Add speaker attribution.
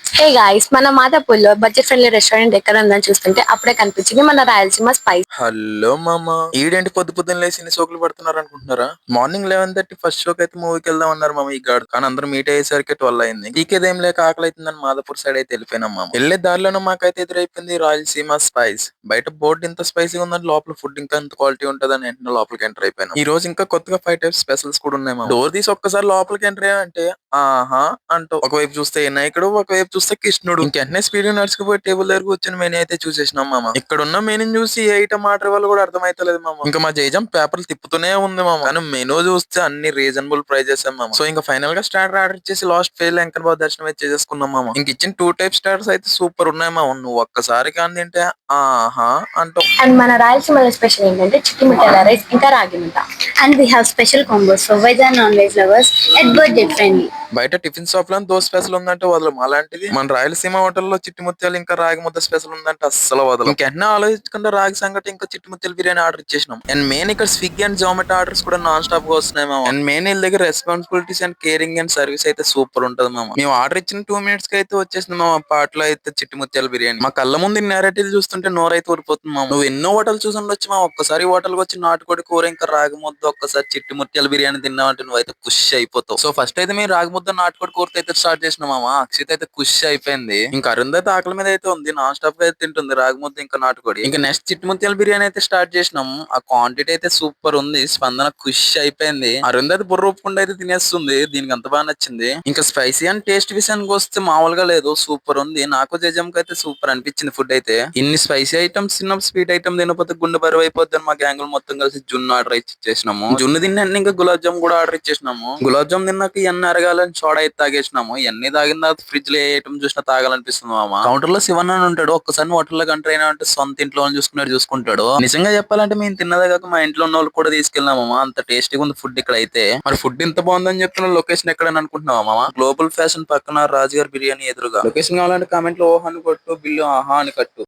Speaker 1: Hey guys, మన మాదాపూర్లో budget friendly restaurant ఎక్కడ ఉందని చూస్తుంటే అప్పుడే కనిపించింది మన రాయలసీమ స్పైస్.
Speaker 2: హలో మామ, ఈడేంటి పొద్దు పొద్దున్న లేసి ఇన్ని సోకులు పడుతున్నారు అనుకుంటున్నారా? మార్నింగ్ 11:30 ఫస్ట్ షోకి అయితే మూవీకి వెళ్దాం అన్నారు మామ. ఈ గాడు కానీ అందరూ మీట్ అయ్యేసరికి 12 అయింది. ఈకేదేం లేక ఆకలి అవుతుందని మాదాపూర్ సైడ్ అయితే వెళ్ళిపోయినాం మామ. వెళ్లే దారిలోనే మాకైతే ఎదురైపోయింది రాయలసీమ స్పైస్. బయట బోర్డు ఇంత స్పైసీగా ఉందని లోపల ఫుడ్ ఇంకా ఎంత క్వాలిటీ ఉంటుందని వెంటనే లోపలికి ఎంటర్ అయిపోయినాం. ఈ రోజు ఇంకా కొత్తగా 5 టైప్స్ స్పెషల్స్ కూడా ఉన్నాయి మామ. డోర్ తీసి ఒక్కసారి లోపలికి ఎంటర్ అయ్యామంటే ఆహా అంటూ ఒకవైపు చూస్తే వినాయకుడు, ఒకవైపు చూస్తే కృష్ణుడు. ఇంకెంటనే స్పీడ్ నడుచుకుపోయి టేబుల్ దగ్గర కూర్చొని మెనూ అయితే చూసేసినాం మామ. ఇక్కడ ఉన్న మెనూ చూసి ఏ ఐటమ్ ఆర్డర్ వల్ల కూడా అర్థమైతలేదు మామ. ఇంకా మా జైజం పేపర్లు తిప్పుతూనే ఉంది మామ. కానీ మెనూ చూస్తే అన్ని రీజనబుల్ ప్రైజెస్ మామ. సో ఇంకా ఫైనల్ గా స్టార్టర్ ఆర్డర్ చేసి లాస్ట్ ఫెయిల్ వెంకట బాబు దర్శనం అయితే చేసేసుకున్నాం మామ. ఇంక ఇచ్చిన 2 టైప్ స్టార్టర్స్ అయితే సూపర్ ఉన్నాయి మామ. నువ్వు ఒక్కసారి కానీ తింటే ఆహా అంటూ.
Speaker 1: అండ్ మన రాయలసీమలో స్పెషల్ ఏంటంటే చిట్టి ముత్యాల రైస్ ఇంకా రాగి ముద్ద.
Speaker 3: And we have special combos for veg and non-veg lovers at budget friendly.
Speaker 2: బయట టిఫిన్ షాప్ లో దోశ స్పెషల్ ఉందంటే వదలం. అలాంటిది మన రాయలసీమ హోటల్లో చిట్టి ముత్యాలు ఇంకా రాగి ముద్ద స్పెషల్ ఉందంటే అస్సలు వదలం. ఇంకెంటనే ఆలోచించకుండా రాగి సంగటి ఇంకా చిట్టి ముత్యాల బిర్యానీ ఆర్డర్ ఇచ్చేసినాం. అండ్ మెయిన్ ఇక్కడ స్విగ్గీ అండ్ జొమాటో ఆర్డర్స్ కూడా నాన్ స్టాప్ గా వస్తున్నాయి మామ. అండ్ మెయిన్ వీళ్ళ దగ్గర responsibilities and caring and service అయితే సూపర్ ఉంటది మామ. మేము ఆర్డర్ ఇచ్చిన 2 మినిట్స్ కి అయితే వచ్చేసింది మామ. పాటలో అయితే చిట్టి ముత్యాల బిర్యానీ మా కళ్ళ ముందు నేరేటీలు చూస్తుంటే నోరైతే ఊరిపోతుంది మామ. నువ్వు ఎన్నో హోటల్ చూసి ఉండొచ్చు మా, ఒక్కసారి హోటల్ వచ్చి నాటుకోడి కూర ఇంకా రాగి ముద్ద ఒక్కసారి చిట్టి ముత్యాల బిర్యానీ తిన్నావంటే నువ్వైతే ఖుషి అయిపోతావు. సో ఫస్ట్ అయితే మేము రాగి ముద్ద నాటుకోడి కూరతో అయితే స్టార్ట్ చేసినాం మామ. అక్షిత్ అయితే ఖుషి అయిపోయింది. ఇంకా అరుంధతి ఆకలి మీద అయితే ఉంది, నాన్ స్టాప్ గా అయితే తింటుంది రాగి ముద్ద ఇంకా నాటుకోడి. ఇంకా నెక్స్ట్ చిట్టి ముత్యాల బిర్యానీ అయితే స్టార్ట్ చేసినాం. ఆ క్వాంటిటీ అయితే సూపర్ ఉంది. స్పందన ఖుషి అయిపోయింది. అరుంధతి బుర్ర ఒప్పుకుండా అయితే తినేస్తుంది. దీనికి అంత బాగా నచ్చింది. ఇంకా స్పైసీ అండ్ టేస్ట్ విషయానికి వస్తే మామూలుగా లేదు, సూపర్ ఉంది. నాకు జజంకి అయితే సూపర్ అనిపించింది ఫుడ్ అయితే. ఇన్ని స్పైసీ ఐటమ్స్ తిన్నాం, స్వీట్ ఐటమ్ తినకపోతే గుండె బరువు అయిపోద్ది. మా గ్యాంగ్ మొత్తం కలిసి జున్ను ఆర్డర్ ఇచ్చేసినాము. జున్ను తిన్నా ఇంకా గులాబ్ జామ్ కూడా ఆర్డర్ ఇచ్చేసినాము. గులాబ్ జామ్ తిన్నాక ఇవన్నీ అరగాలని సోడా అయితే తాగేసినాము. ఇవన్నీ తాగిన తర్వాత ఫ్రిడ్జ్ లో ఏ ఐటమ్ చూసినా తాగాలనిపిస్తుంది మామ. కౌంటర్ లో శివన్ అని ఉంటాడు. ఒక్కసారి హోటల్లో కంటర్ అయినా అంటే సొంత ఇంట్లో చూసుకుంటాడు. నిజంగా చెప్పాలంటే మేము తిన్నదే కాక మా ఇంట్లో ఉన్న వాళ్ళు కూడా తీసుకెళ్ళినాం మామ. అంత టేస్టీగా ఉంది ఫుడ్ ఇక్కడ అయితే. మరి ఫుడ్ ఇంత బాగుందని చెప్తున్న లొకేషన్ ఎక్కడని అనుకుంటున్నావా మామ? గ్లోబల్ ఫ్యాషన్ పక్కన రాజుగారి బిర్యానీ ఎదురుగా. లొకేషన్ కావాలంటే కామెంట్ లో ఓహా అని కొట్టు, బిల్లు ఆహా అని కట్టు.